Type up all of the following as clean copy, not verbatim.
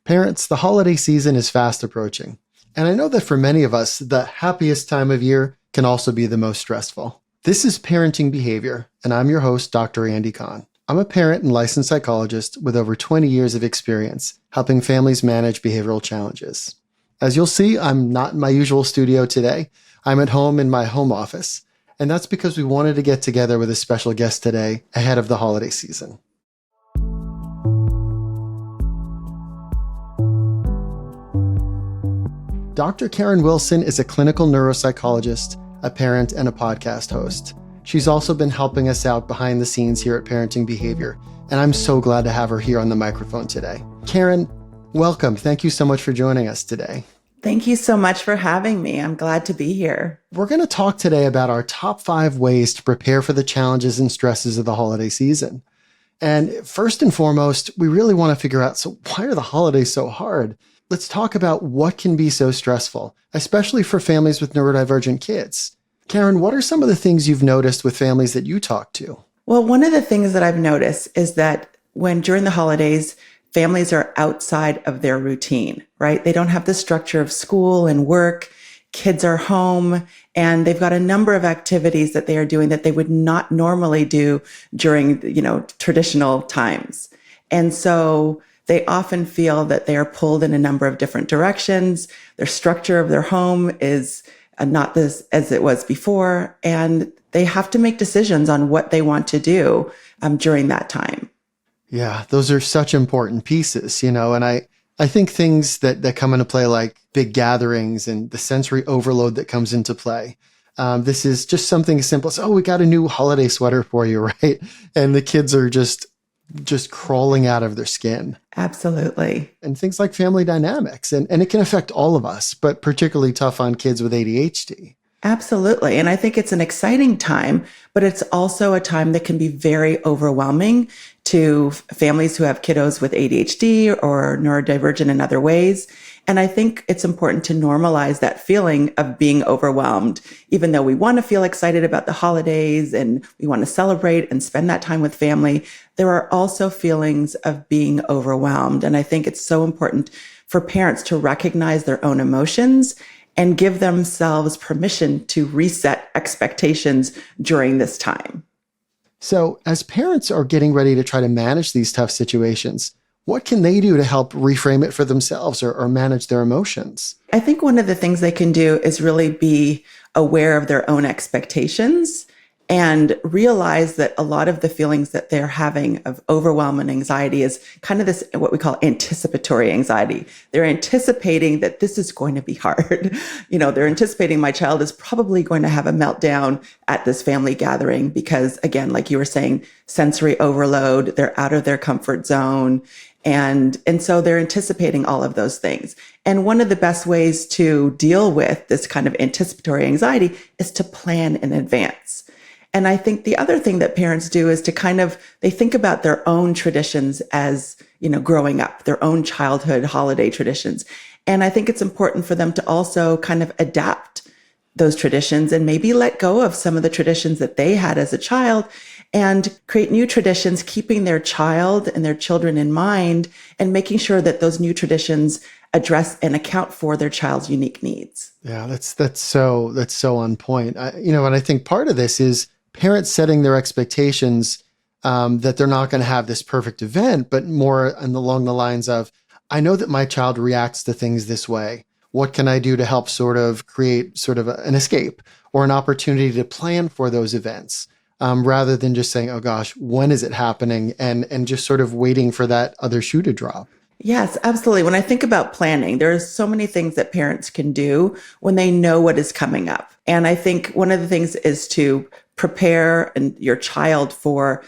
Parents, the holiday season is fast approaching. And I know that for many of us, the happiest time of year can also be the most stressful. This is Parenting Behavior, and I'm your host, Dr. Andy Kahn. I'm a parent and licensed psychologist with over 20 years of experience helping families manage behavioral challenges. As you'll see, I'm not in my usual studio today. I'm at home in my home office, and that's because we wanted to get together with a special guest today ahead of the holiday season. Dr. Karen Wilson is a clinical neuropsychologist, a parent, and a podcast host. She's also been helping us out behind the scenes here at Parenting Behavior, and I'm so glad to have her here on the microphone today. Karen, welcome. Thank you so much for joining us today. Thank you so much for having me. I'm glad to be here. We're going to talk today about our top 5 ways to prepare for the challenges and stresses of the holiday season. And first and foremost, we really want to figure out, so why are the holidays so hard? Let's talk about what can be so stressful, especially for families with neurodivergent kids. Karen, what are some of the things you've noticed with families that you talk to? Well, one of the things that I've noticed is that when during the holidays, families are outside of their routine, right? They don't have the structure of school and work. Kids are home, and they've got a number of activities that they are doing that they would not normally do during, traditional times. And so they often feel that they are pulled in a number of different directions. Their structure of their home is not this as it was before, and they have to make decisions on what they want to do during that time. Yeah, those are such important pieces, and I think things that come into play like big gatherings and the sensory overload that comes into play. This is just something as simple as, we got a new holiday sweater for you, right? And the kids are just crawling out of their skin. Absolutely. And things like family dynamics. And it can affect all of us, but particularly tough on kids with ADHD. Absolutely. And I think it's an exciting time, but it's also a time that can be very overwhelming to families who have kiddos with ADHD or neurodivergent in other ways. And I think it's important to normalize that feeling of being overwhelmed, even though we want to feel excited about the holidays and we want to celebrate and spend that time with family. There are also feelings of being overwhelmed. And I think it's so important for parents to recognize their own emotions and give themselves permission to reset expectations during this time. So as parents are getting ready to try to manage these tough situations, what can they do to help reframe it for themselves or manage their emotions? I think one of the things they can do is really be aware of their own expectations and realize that a lot of the feelings that they're having of overwhelm and anxiety is kind of this, what we call anticipatory anxiety. They're anticipating that this is going to be hard. They're anticipating my child is probably going to have a meltdown at this family gathering because, again, like you were saying, sensory overload, they're out of their comfort zone. And so they're anticipating all of those things. And one of the best ways to deal with this kind of anticipatory anxiety is to plan in advance. And I think the other thing that parents do is to they think about their own traditions as, growing up, their own childhood holiday traditions. And I think it's important for them to also kind of adapt those traditions and maybe let go of some of the traditions that they had as a child and create new traditions, keeping their child and their children in mind and making sure that those new traditions address and account for their child's unique needs. Yeah, that's so on point. And I think part of this is parents setting their expectations that they're not going to have this perfect event, but more along the lines of, I know that my child reacts to things this way. What can I do to help sort of create sort of an escape or an opportunity to plan for those events rather than just saying, oh gosh, when is it happening? And just sort of waiting for that other shoe to drop. Yes, absolutely. When I think about planning, there are so many things that parents can do when they know what is coming up. And I think one of the things is to prepare your child for,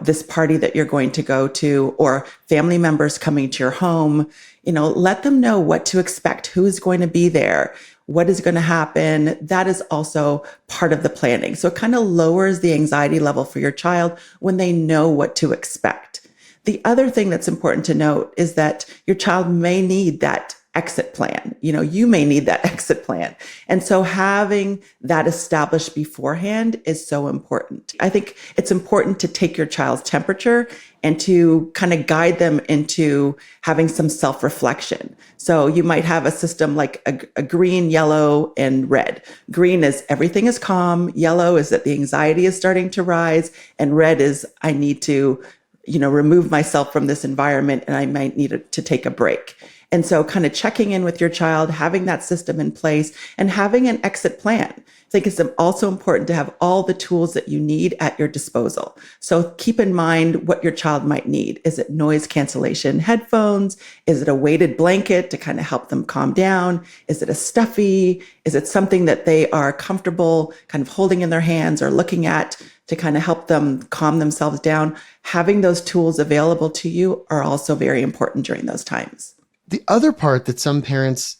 this party that you're going to go to or family members coming to your home. Let them know what to expect, who is going to be there, what is going to happen. That is also part of the planning. So it kind of lowers the anxiety level for your child when they know what to expect. The other thing that's important to note is that your child may need that exit plan. You may need that exit plan. And so having that established beforehand is so important. I think it's important to take your child's temperature and to kind of guide them into having some self-reflection. So you might have a system like a green, yellow, and red. Green is everything is calm. Yellow is that the anxiety is starting to rise. And red is I need to, remove myself from this environment and I might need to take a break. And so kind of checking in with your child, having that system in place and having an exit plan. I think it's also important to have all the tools that you need at your disposal. So keep in mind what your child might need. Is it noise cancellation headphones? Is it a weighted blanket to kind of help them calm down? Is it a stuffy? Is it something that they are comfortable kind of holding in their hands or looking at to kind of help them calm themselves down? Having those tools available to you are also very important during those times. The other part that some parents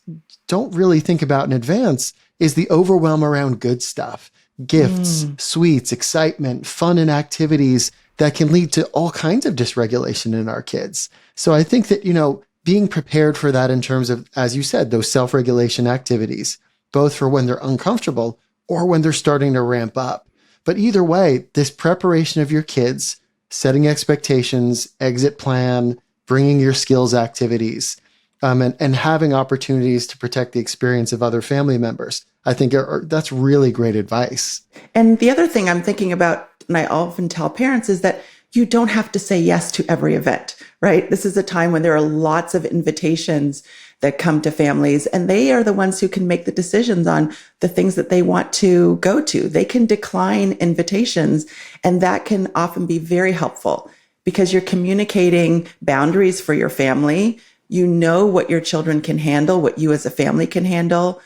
don't really think about in advance is the overwhelm around good stuff, gifts, sweets, excitement, fun and activities that can lead to all kinds of dysregulation in our kids. So I think that, being prepared for that in terms of, as you said, those self-regulation activities, both for when they're uncomfortable or when they're starting to ramp up. But either way, this preparation of your kids, setting expectations, exit plan, bringing your skills activities, and having opportunities to protect the experience of other family members. I think that's really great advice. And the other thing I'm thinking about, and I often tell parents, is that you don't have to say yes to every event, right? This is a time when there are lots of invitations that come to families, and they are the ones who can make the decisions on the things that they want to go to. They can decline invitations, and that can often be very helpful because you're communicating boundaries for your family. You know what your children can handle, what you as a family can handle,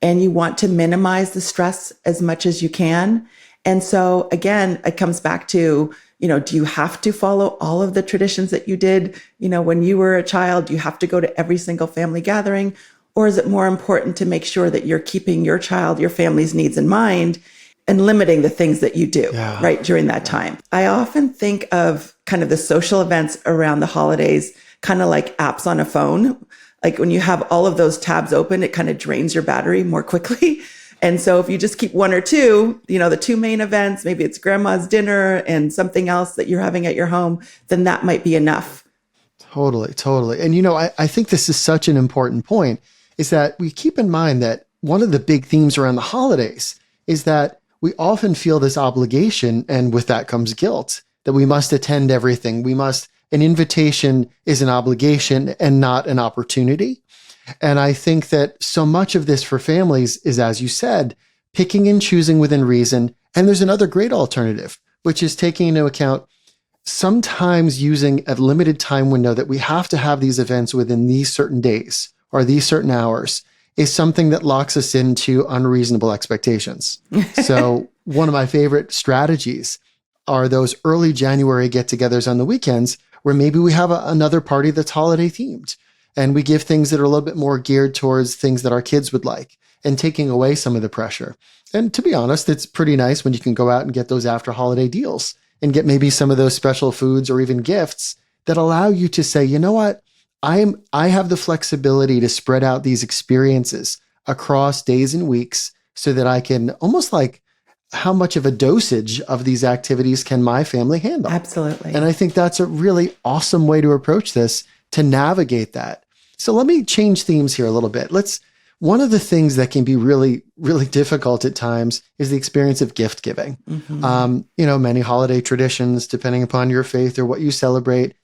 and you want to minimize the stress as much as you can. And so again, it comes back to, do you have to follow all of the traditions that you did, when you were a child? Do you have to go to every single family gathering? Or is it more important to make sure that you're keeping your child, your family's needs in mind and limiting the things that you do, right, during that time? I often think of kind of the social events around the holidays kind of like apps on a phone. Like when you have all of those tabs open, it kind of drains your battery more quickly. And so if you just keep one or two, the two main events, maybe it's grandma's dinner and something else that you're having at your home, then that might be enough. Totally. And, I think this is such an important point, is that we keep in mind that one of the big themes around the holidays is that we often feel this obligation, and with that comes guilt, that we must attend everything. An invitation is an obligation and not an opportunity. And I think that so much of this for families is, as you said, picking and choosing within reason. And there's another great alternative, which is taking into account sometimes using a limited time window that we have to have these events within these certain days or these certain hours is something that locks us into unreasonable expectations. So one of my favorite strategies are those early January get-togethers on the weekends where maybe we have another party that's holiday themed and we give things that are a little bit more geared towards things that our kids would like and taking away some of the pressure. And to be honest, it's pretty nice when you can go out and get those after holiday deals and get maybe some of those special foods or even gifts that allow you to say, you know what, I have the flexibility to spread out these experiences across days and weeks so that I can almost like, how much of a dosage of these activities can my family handle? Absolutely. And I think that's a really awesome way to approach this, to navigate that. So let me change themes here a little bit. One of the things that can be really, really difficult at times is the experience of gift giving. Mm-hmm. Many holiday traditions, depending upon your faith or what you celebrate,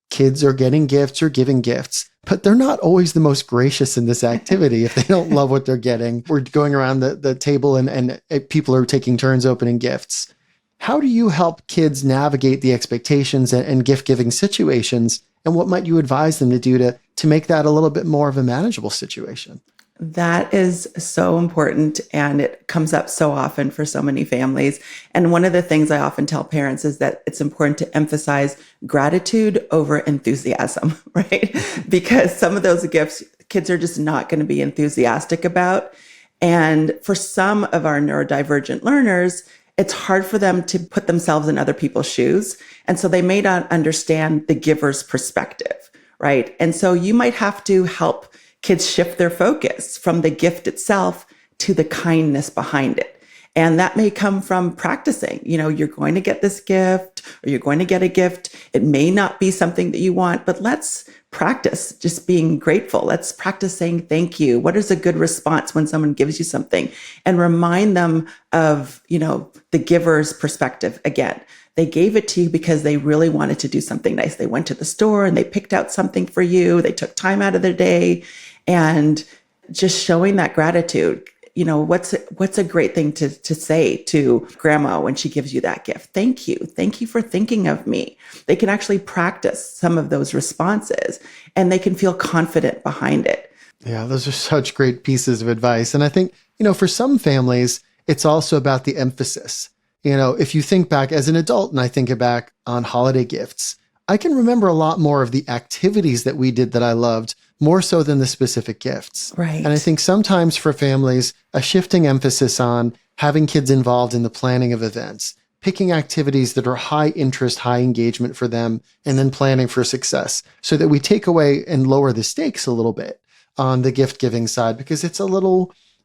kids are getting gifts or giving gifts, but they're not always the most gracious in this activity if they don't love what they're getting. We're going around the table and people are taking turns opening gifts. How do you help kids navigate the expectations and gift-giving situations? And what might you advise them to do to make that a little bit more of a manageable situation? That is so important, and it comes up so often for so many families. And one of the things I often tell parents is that it's important to emphasize gratitude over enthusiasm, right? Because some of those gifts, kids are just not going to be enthusiastic about. And for some of our neurodivergent learners, it's hard for them to put themselves in other people's shoes. And so they may not understand the giver's perspective, right? And so you might have to help kids shift their focus from the gift itself to the kindness behind it. And that may come from practicing. You're going to get this gift or you're going to get a gift. It may not be something that you want, but let's practice just being grateful. Let's practice saying thank you. What is a good response when someone gives you something? And remind them of, the giver's perspective again. They gave it to you because they really wanted to do something nice. They went to the store and they picked out something for you. They took time out of their day, and just showing that gratitude. What's a great thing to say to grandma when she gives you that gift? Thank you. Thank you for thinking of me. They can actually practice some of those responses and they can feel confident behind it. Yeah, those are such great pieces of advice. And I think, for some families, it's also about the emphasis. If you think back as an adult and I think back on holiday gifts, I can remember a lot more of the activities that we did that I loved, more so than the specific gifts. Right. And I think sometimes for families, a shifting emphasis on having kids involved in the planning of events, picking activities that are high interest, high engagement for them, and then planning for success so that we take away and lower the stakes a little bit on the gift giving side, because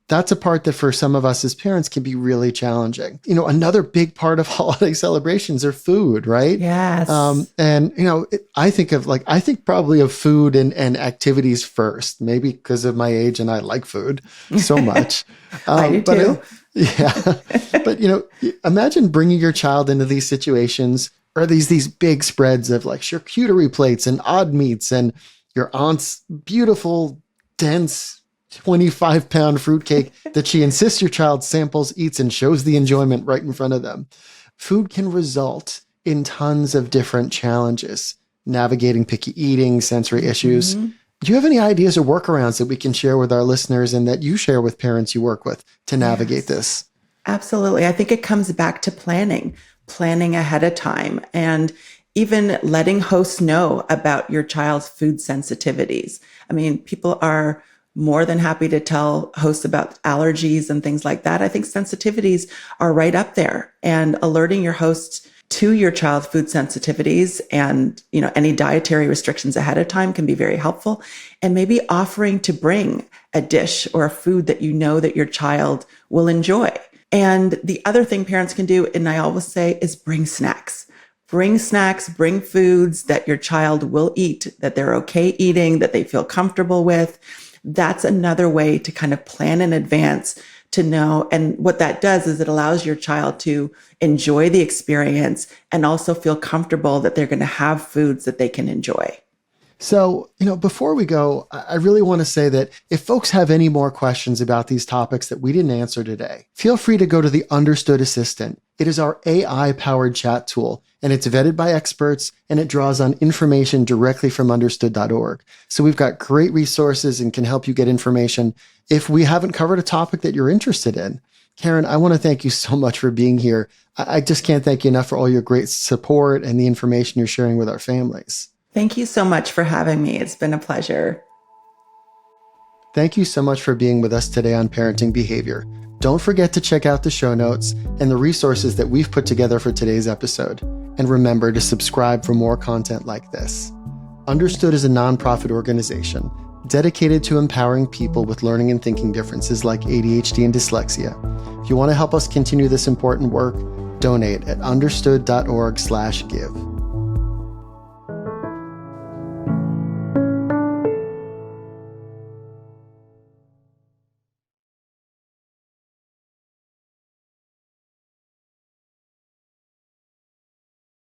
that's a part that for some of us as parents can be really challenging. Another big part of holiday celebrations are food, right? Yes. I think probably of food and activities first, maybe because of my age and I like food so much. I do too. But imagine bringing your child into these situations or these big spreads of like charcuterie plates and odd meats and your aunt's beautiful, dense 25-pound fruitcake that she insists your child samples, eats, and shows the enjoyment right in front of them. Food can result in tons of different challenges, navigating picky eating, sensory issues. Do you have any ideas or workarounds that we can share with our listeners and that you share with parents you work with to navigate this? Absolutely. I think it comes back to planning ahead of time, and even letting hosts know about your child's food sensitivities. I mean, people are more than happy to tell hosts about allergies and things like that. I think sensitivities are right up there, and alerting your host to your child's food sensitivities and, any dietary restrictions ahead of time can be very helpful. And maybe offering to bring a dish or a food that that your child will enjoy. And the other thing parents can do, and I always say, is bring snacks. Bring snacks, bring foods that your child will eat, that they're okay eating, that they feel comfortable with. That's another way to kind of plan in advance to know. And what that does is it allows your child to enjoy the experience and also feel comfortable that they're going to have foods that they can enjoy. So, before we go, I really want to say that if folks have any more questions about these topics that we didn't answer today, feel free to go to the Understood Assistant. It is our AI-powered chat tool, and it's vetted by experts, and it draws on information directly from understood.org. So we've got great resources and can help you get information if we haven't covered a topic that you're interested in. Karen, I want to thank you so much for being here. I just can't thank you enough for all your great support and the information you're sharing with our families. Thank you so much for having me. It's been a pleasure. Thank you so much for being with us today on Parenting Behavior. Don't forget to check out the show notes and the resources that we've put together for today's episode. And remember to subscribe for more content like this. Understood is a nonprofit organization dedicated to empowering people with learning and thinking differences like ADHD and dyslexia. If you want to help us continue this important work, donate at understood.org/give.